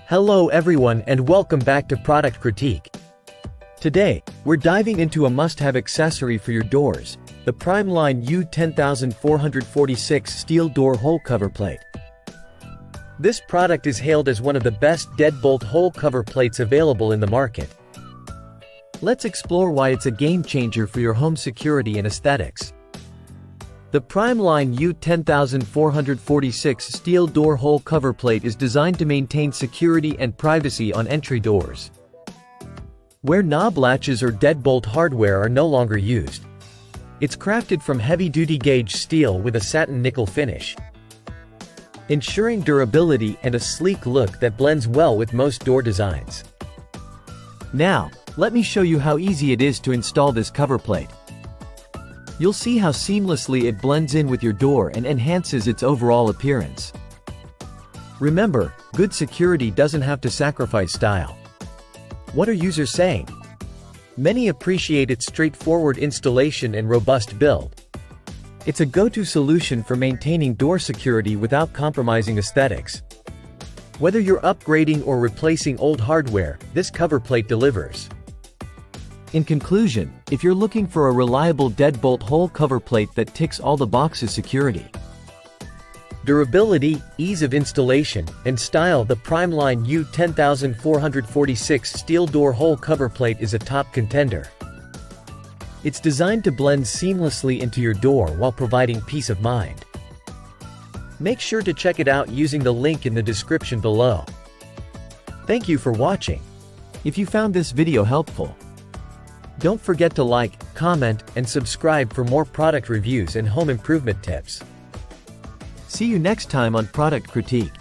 Hello everyone and welcome back to Product Critique. Today, we're diving into a must-have accessory for your doors, the Primeline U10446 steel door hole cover plate. This product is hailed as one of the best deadbolt hole cover plates available in the market. Let's explore why it's a game-changer for your home security and aesthetics. The Primeline U10446 steel door hole cover plate is designed to maintain security and privacy on entry doors, where knob latches or deadbolt hardware are no longer used. It's crafted from heavy-duty gauge steel with a satin nickel finish, ensuring durability and a sleek look that blends well with most door designs. Now, let me show you how easy it is to install this cover plate. You'll see how seamlessly it blends in with your door and enhances its overall appearance. Remember, good security doesn't have to sacrifice style. What are users saying? Many appreciate its straightforward installation and robust build. It's a go-to solution for maintaining door security without compromising aesthetics. Whether you're upgrading or replacing old hardware, this cover plate delivers. In conclusion, if you're looking for a reliable deadbolt hole cover plate that ticks all the boxes: security, durability, ease of installation, and style, the Primeline U10446 steel door hole cover plate is a top contender. It's designed to blend seamlessly into your door while providing peace of mind. Make sure to check it out using the link in the description below. Thank you for watching. If you found this video helpful, don't forget to like, comment, and subscribe for more product reviews and home improvement tips. See you next time on Product Critique.